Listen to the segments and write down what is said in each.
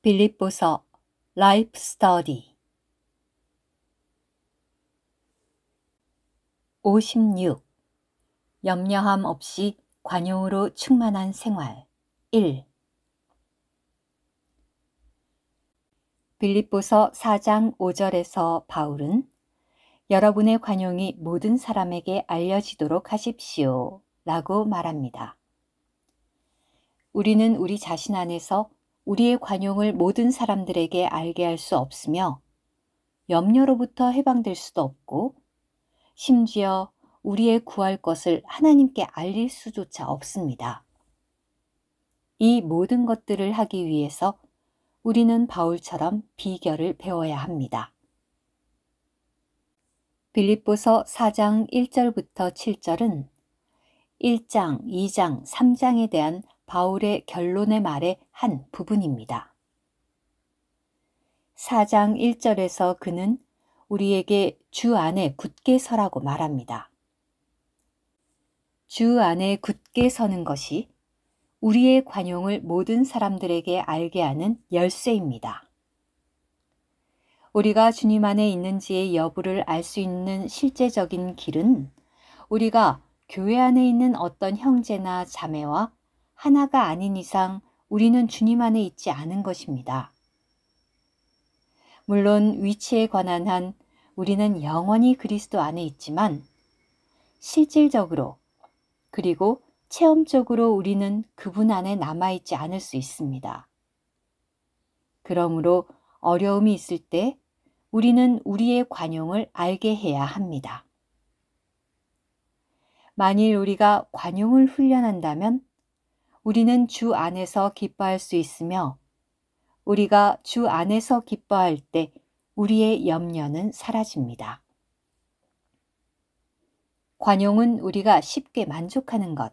빌립보서 라이프 스터디 56. 염려함 없이 관용으로 충만한 생활 1. 빌립보서 4장 5절에서 바울은 여러분의 관용이 모든 사람에게 알려지도록 하십시오 라고 말합니다. 우리는 우리 자신 안에서 우리의 관용을 모든 사람들에게 알게 할 수 없으며 염려로부터 해방될 수도 없고 심지어 우리의 구할 것을 하나님께 알릴 수조차 없습니다. 이 모든 것들을 하기 위해서 우리는 바울처럼 비결을 배워야 합니다. 빌립보서 4장 1절부터 7절은 1장, 2장, 3장에 대한 바울의 결론의 말의 한 부분입니다. 4장 1절에서 그는 우리에게 주 안에 굳게 서라고 말합니다. 주 안에 굳게 서는 것이 우리의 관용을 모든 사람들에게 알게 하는 열쇠입니다. 우리가 주님 안에 있는지의 여부를 알 수 있는 실제적인 길은 우리가 교회 안에 있는 어떤 형제나 자매와 하나가 아닌 이상 우리는 주님 안에 있지 않은 것입니다. 물론 위치에 관한 한 우리는 영원히 그리스도 안에 있지만 실질적으로 그리고 체험적으로 우리는 그분 안에 남아있지 않을 수 있습니다. 그러므로 어려움이 있을 때 우리는 우리의 관용을 알게 해야 합니다. 만일 우리가 관용을 훈련한다면 우리는 주 안에서 기뻐할 수 있으며 우리가 주 안에서 기뻐할 때 우리의 염려는 사라집니다. 관용은 우리가 쉽게 만족하는 것,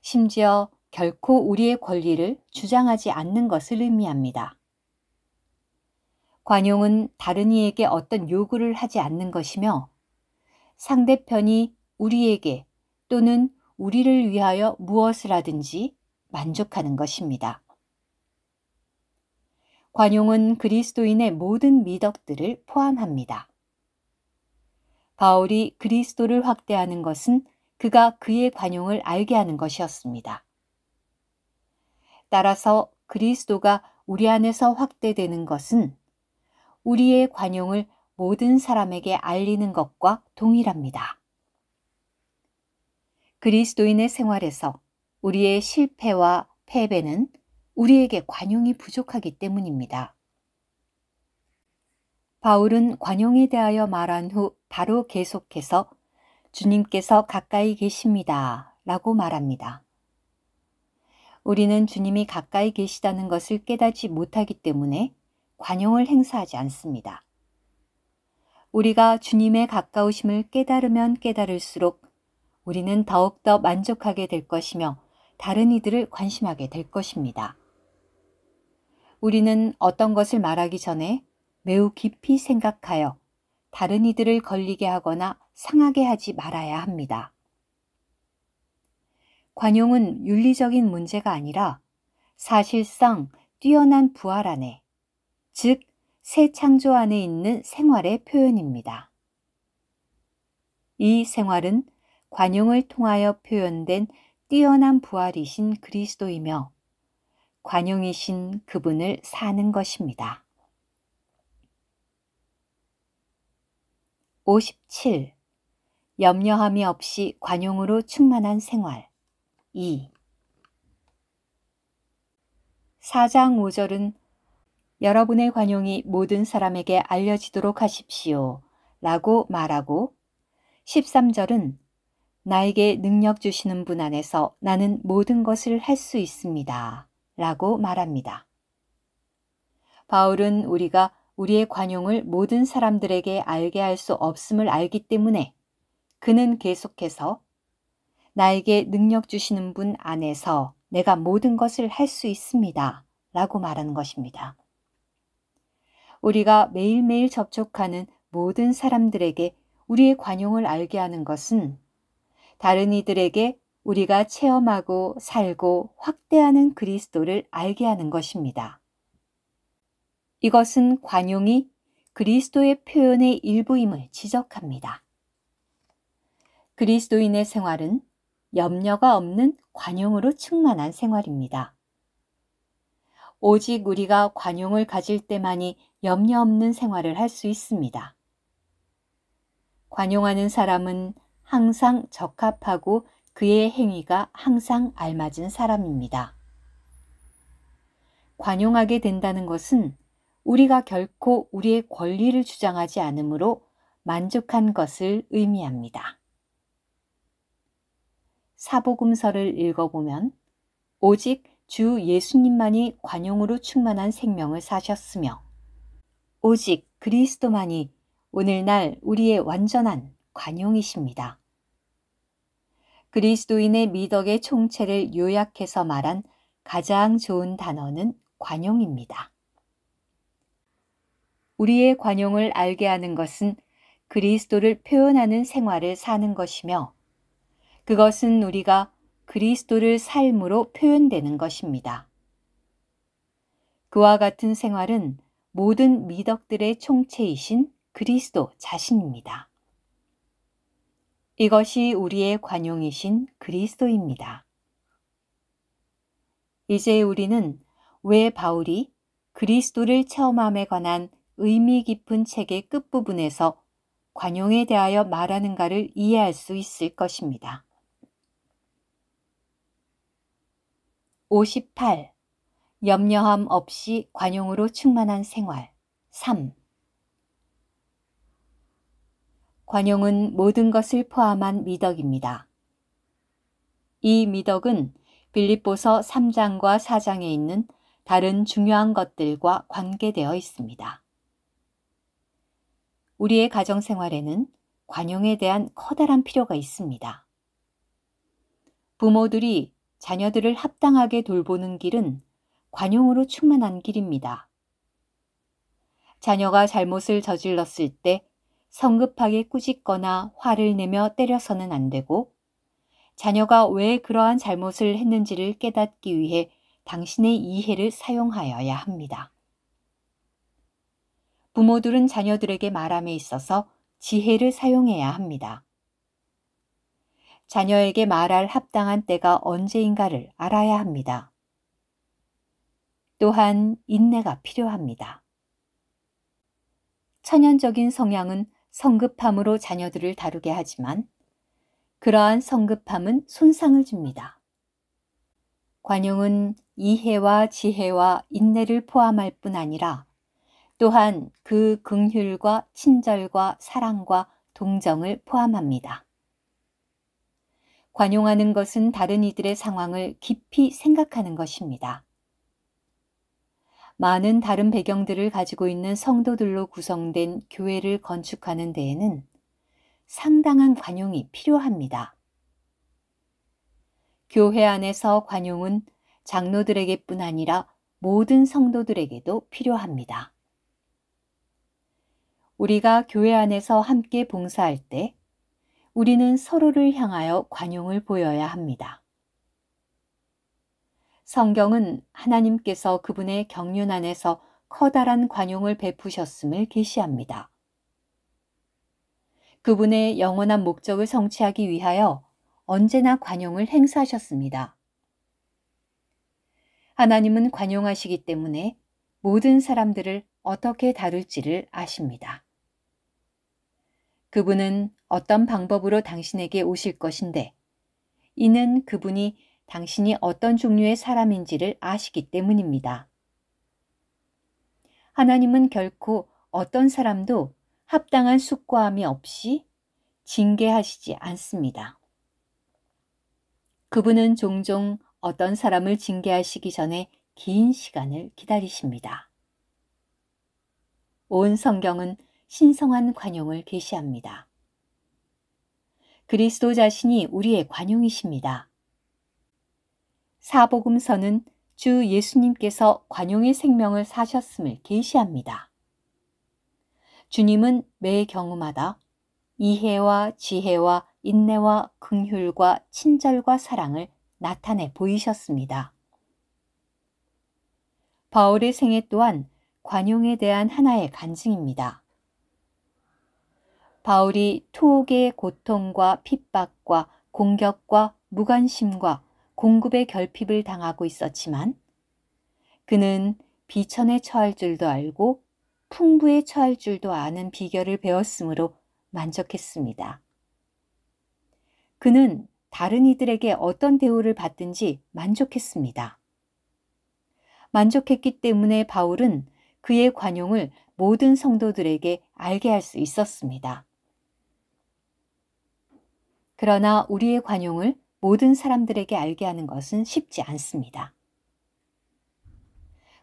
심지어 결코 우리의 권리를 주장하지 않는 것을 의미합니다. 관용은 다른 이에게 어떤 요구를 하지 않는 것이며 상대편이 우리에게 또는 우리를 위하여 무엇을 하든지 만족하는 것입니다. 관용은 그리스도인의 모든 미덕들을 포함합니다. 바울이 그리스도를 확대하는 것은 그가 그의 관용을 알게 하는 것이었습니다. 따라서 그리스도가 우리 안에서 확대되는 것은 우리의 관용을 모든 사람에게 알리는 것과 동일합니다. 그리스도인의 생활에서 우리의 실패와 패배는 우리에게 관용이 부족하기 때문입니다. 바울은 관용에 대하여 말한 후 바로 계속해서 주님께서 가까이 계십니다 라고 말합니다. 우리는 주님이 가까이 계시다는 것을 깨닫지 못하기 때문에 관용을 행사하지 않습니다. 우리가 주님의 가까우심을 깨달으면 깨달을수록 우리는 더욱더 만족하게 될 것이며 다른 이들을 관심하게 될 것입니다. 우리는 어떤 것을 말하기 전에 매우 깊이 생각하여 다른 이들을 걸리게 하거나 상하게 하지 말아야 합니다. 관용은 윤리적인 문제가 아니라 사실상 뛰어난 부활 안에, 즉 새 창조 안에 있는 생활의 표현입니다. 이 생활은 관용을 통하여 표현된 뛰어난 부활이신 그리스도이며 관용이신 그분을 사는 것입니다. 57. 염려함이 없이 관용으로 충만한 생활 2. 4장 5절은 여러분의 관용이 모든 사람에게 알려지도록 하십시오 라고 말하고 13절은 나에게 능력 주시는 분 안에서 나는 모든 것을 할 수 있습니다 라고 말합니다. 바울은 우리가 우리의 관용을 모든 사람들에게 알게 할 수 없음을 알기 때문에 그는 계속해서 나에게 능력 주시는 분 안에서 내가 모든 것을 할 수 있습니다 라고 말하는 것입니다. 우리가 매일매일 접촉하는 모든 사람들에게 우리의 관용을 알게 하는 것은 다른 이들에게 우리가 체험하고 살고 확대하는 그리스도를 알게 하는 것입니다. 이것은 관용이 그리스도의 표현의 일부임을 지적합니다. 그리스도인의 생활은 염려가 없는 관용으로 충만한 생활입니다. 오직 우리가 관용을 가질 때만이 염려 없는 생활을 할 수 있습니다. 관용하는 사람은 항상 적합하고 그의 행위가 항상 알맞은 사람입니다. 관용하게 된다는 것은 우리가 결코 우리의 권리를 주장하지 않으므로 만족한 것을 의미합니다. 사복음서를 읽어보면 오직 주 예수님만이 관용으로 충만한 생명을 사셨으며 오직 그리스도만이 오늘날 우리의 완전한 관용이십니다. 그리스도인의 미덕의 총체를 요약해서 말한 가장 좋은 단어는 관용입니다. 우리의 관용을 알게 하는 것은 그리스도를 표현하는 생활을 사는 것이며 그것은 우리가 그리스도를 삶으로 표현되는 것입니다. 그와 같은 생활은 모든 미덕들의 총체이신 그리스도 자신입니다. 이것이 우리의 관용이신 그리스도입니다. 이제 우리는 왜 바울이 그리스도를 체험함에 관한 의미 깊은 책의 끝부분에서 관용에 대하여 말하는가를 이해할 수 있을 것입니다. 58. 염려함 없이 관용으로 충만한 생활 3. 관용은 모든 것을 포함한 미덕입니다. 이 미덕은 빌립보서 3장과 4장에 있는 다른 중요한 것들과 관계되어 있습니다. 우리의 가정생활에는 관용에 대한 커다란 필요가 있습니다. 부모들이 자녀들을 합당하게 돌보는 길은 관용으로 충만한 길입니다. 자녀가 잘못을 저질렀을 때 성급하게 꾸짖거나 화를 내며 때려서는 안 되고 자녀가 왜 그러한 잘못을 했는지를 깨닫기 위해 당신의 이해를 사용하여야 합니다. 부모들은 자녀들에게 말함에 있어서 지혜를 사용해야 합니다. 자녀에게 말할 합당한 때가 언제인가를 알아야 합니다. 또한 인내가 필요합니다. 천연적인 성향은 성급함으로 자녀들을 다루게 하지만 그러한 성급함은 손상을 줍니다. 관용은 이해와 지혜와 인내를 포함할 뿐 아니라 또한 그 긍휼과 친절과 사랑과 동정을 포함합니다. 관용하는 것은 다른 이들의 상황을 깊이 생각하는 것입니다. 많은 다른 배경들을 가지고 있는 성도들로 구성된 교회를 건축하는 데에는 상당한 관용이 필요합니다. 교회 안에서 관용은 장로들에게뿐 아니라 모든 성도들에게도 필요합니다. 우리가 교회 안에서 함께 봉사할 때 우리는 서로를 향하여 관용을 보여야 합니다. 성경은 하나님께서 그분의 경륜 안에서 커다란 관용을 베푸셨음을 계시합니다. 그분의 영원한 목적을 성취하기 위하여 언제나 관용을 행사하셨습니다. 하나님은 관용하시기 때문에 모든 사람들을 어떻게 다룰지를 아십니다. 그분은 어떤 방법으로 당신에게 오실 것인데 이는 그분이 당신이 어떤 종류의 사람인지를 아시기 때문입니다. 하나님은 결코 어떤 사람도 합당한 숙고함이 없이 징계하시지 않습니다. 그분은 종종 어떤 사람을 징계하시기 전에 긴 시간을 기다리십니다. 온 성경은 신성한 관용을 계시합니다. 그리스도 자신이 우리의 관용이십니다. 사복음서는 주 예수님께서 관용의 생명을 사셨음을 계시합니다. 주님은 매 경우마다 이해와 지혜와 인내와 긍휼과 친절과 사랑을 나타내 보이셨습니다. 바울의 생애 또한 관용에 대한 하나의 간증입니다. 바울이 투옥의 고통과 핍박과 공격과 무관심과 공급의 결핍을 당하고 있었지만 그는 비천에 처할 줄도 알고 풍부에 처할 줄도 아는 비결을 배웠으므로 만족했습니다. 그는 다른 이들에게 어떤 대우를 받든지 만족했습니다. 만족했기 때문에 바울은 그의 관용을 모든 성도들에게 알게 할 수 있었습니다. 그러나 우리의 관용을 모든 사람들에게 알게 하는 것은 쉽지 않습니다.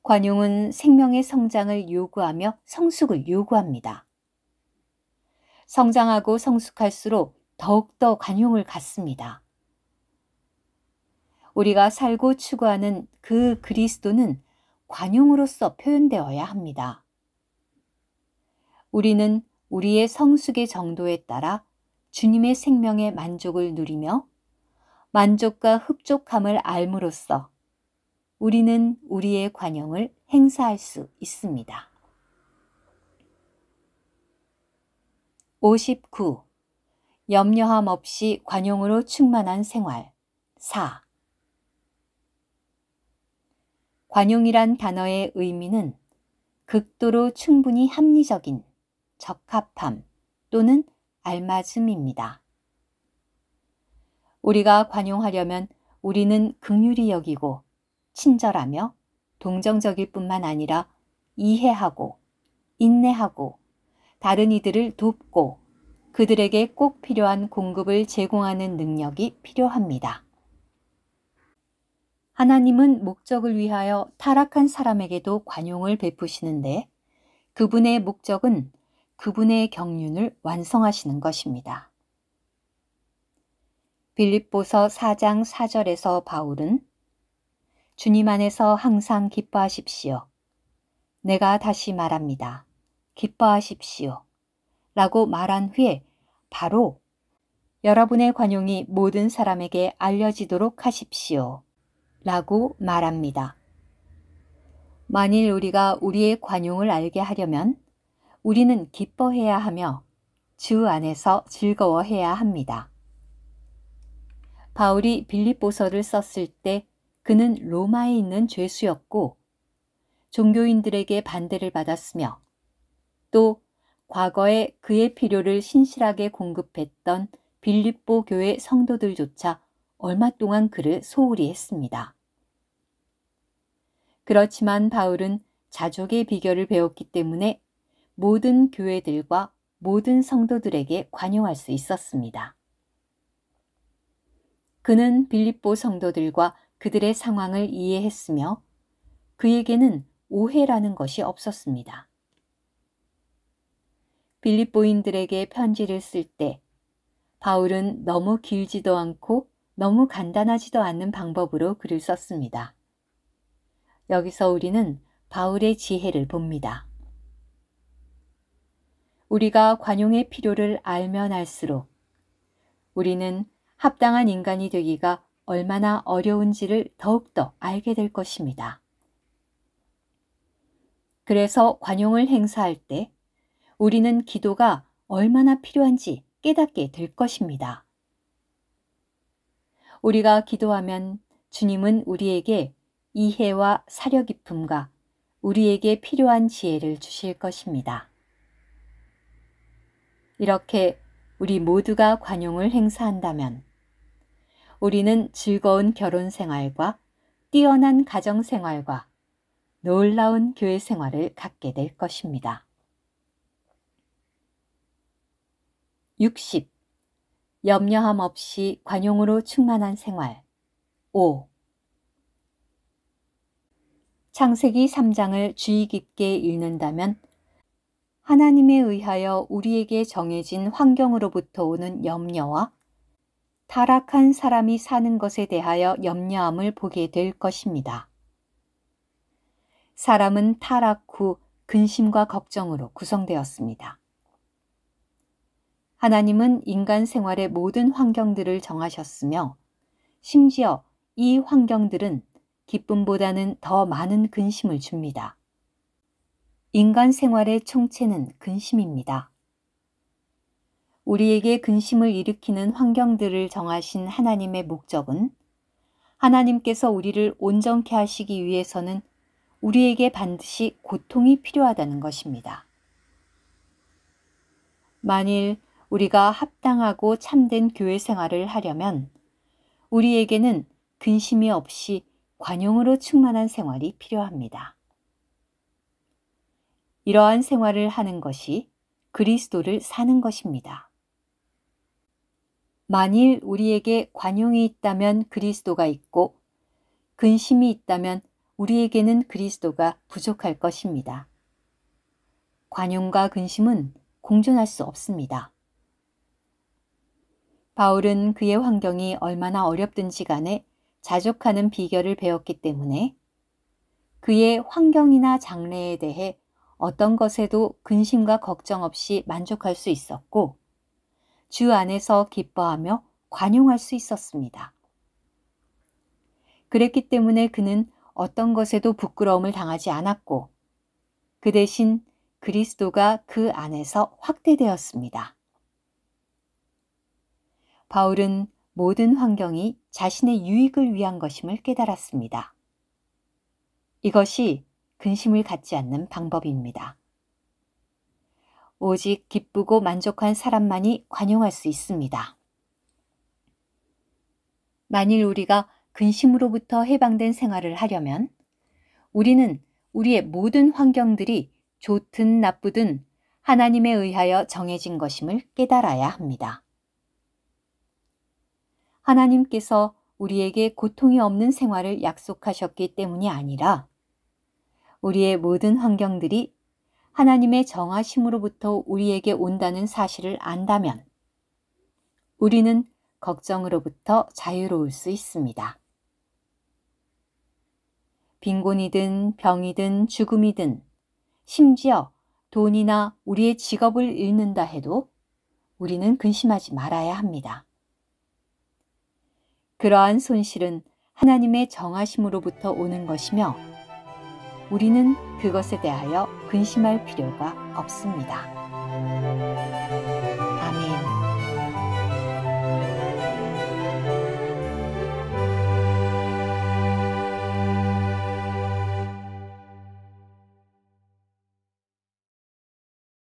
관용은 생명의 성장을 요구하며 성숙을 요구합니다. 성장하고 성숙할수록 더욱더 관용을 갖습니다. 우리가 살고 추구하는 그 그리스도는 관용으로서 표현되어야 합니다. 우리는 우리의 성숙의 정도에 따라 주님의 생명의 만족을 누리며 만족과 흡족함을 알므로써 우리는 우리의 관용을 행사할 수 있습니다. 59. 염려함 없이 관용으로 충만한 생활 4. 관용이란 단어의 의미는 극도로 충분히 합리적인, 적합함 또는 알맞음입니다. 우리가 관용하려면 우리는 긍휼히 여기고 친절하며 동정적일 뿐만 아니라 이해하고 인내하고 다른 이들을 돕고 그들에게 꼭 필요한 공급을 제공하는 능력이 필요합니다. 하나님은 목적을 위하여 타락한 사람에게도 관용을 베푸시는데 그분의 목적은 그분의 경륜을 완성하시는 것입니다. 빌립보서 4장 4절에서 바울은 주님 안에서 항상 기뻐하십시오. 내가 다시 말합니다. 기뻐하십시오. 라고 말한 후에 바로 여러분의 관용이 모든 사람에게 알려지도록 하십시오. 라고 말합니다. 만일 우리가 우리의 관용을 알게 하려면 우리는 기뻐해야 하며 주 안에서 즐거워해야 합니다. 바울이 빌립보서를 썼을 때 그는 로마에 있는 죄수였고 종교인들에게 반대를 받았으며 또 과거에 그의 필요를 신실하게 공급했던 빌립보 교회 성도들조차 얼마 동안 그를 소홀히 했습니다. 그렇지만 바울은 자족의 비결을 배웠기 때문에 모든 교회들과 모든 성도들에게 관용할 수 있었습니다. 그는 빌립보 성도들과 그들의 상황을 이해했으며 그에게는 오해라는 것이 없었습니다. 빌립보인들에게 편지를 쓸 때 바울은 너무 길지도 않고 너무 간단하지도 않은 방법으로 글을 썼습니다. 여기서 우리는 바울의 지혜를 봅니다. 우리가 관용의 필요를 알면 알수록 우리는 합당한 인간이 되기가 얼마나 어려운지를 더욱더 알게 될 것입니다. 그래서 관용을 행사할 때 우리는 기도가 얼마나 필요한지 깨닫게 될 것입니다. 우리가 기도하면 주님은 우리에게 이해와 사려 깊음과 우리에게 필요한 지혜를 주실 것입니다. 이렇게 우리 모두가 관용을 행사한다면 우리는 즐거운 결혼 생활과 뛰어난 가정 생활과 놀라운 교회 생활을 갖게 될 것입니다. 60. 염려함 없이 관용으로 충만한 생활 5. 창세기 3장을 주의 깊게 읽는다면 하나님에 의하여 우리에게 정해진 환경으로부터 오는 염려와 타락한 사람이 사는 것에 대하여 염려함을 보게 될 것입니다. 사람은 타락 후 근심과 걱정으로 구성되었습니다. 하나님은 인간 생활의 모든 환경들을 정하셨으며 심지어 이 환경들은 기쁨보다는 더 많은 근심을 줍니다. 인간 생활의 총체는 근심입니다. 우리에게 근심을 일으키는 환경들을 정하신 하나님의 목적은 하나님께서 우리를 온전케 하시기 위해서는 우리에게 반드시 고통이 필요하다는 것입니다. 만일 우리가 합당하고 참된 교회 생활을 하려면 우리에게는 근심이 없이 관용으로 충만한 생활이 필요합니다. 이러한 생활을 하는 것이 그리스도를 사는 것입니다. 만일 우리에게 관용이 있다면 그리스도가 있고 근심이 있다면 우리에게는 그리스도가 부족할 것입니다. 관용과 근심은 공존할 수 없습니다. 바울은 그의 환경이 얼마나 어렵든지 간에 자족하는 비결을 배웠기 때문에 그의 환경이나 장래에 대해 어떤 것에도 근심과 걱정 없이 만족할 수 있었고 주 안에서 기뻐하며 관용할 수 있었습니다. 그랬기 때문에 그는 어떤 것에도 부끄러움을 당하지 않았고 그 대신 그리스도가 그 안에서 확대되었습니다. 바울은 모든 환경이 자신의 유익을 위한 것임을 깨달았습니다. 이것이 근심을 갖지 않는 방법입니다. 오직 기쁘고 만족한 사람만이 관용할 수 있습니다. 만일 우리가 근심으로부터 해방된 생활을 하려면 우리는 우리의 모든 환경들이 좋든 나쁘든 하나님에 의하여 정해진 것임을 깨달아야 합니다. 하나님께서 우리에게 고통이 없는 생활을 약속하셨기 때문이 아니라 우리의 모든 환경들이 하나님의 정하심으로부터 우리에게 온다는 사실을 안다면 우리는 걱정으로부터 자유로울 수 있습니다. 빈곤이든 병이든 죽음이든 심지어 돈이나 우리의 직업을 잃는다 해도 우리는 근심하지 말아야 합니다. 그러한 손실은 하나님의 정하심으로부터 오는 것이며 우리는 그것에 대하여 근심할 필요가 없습니다.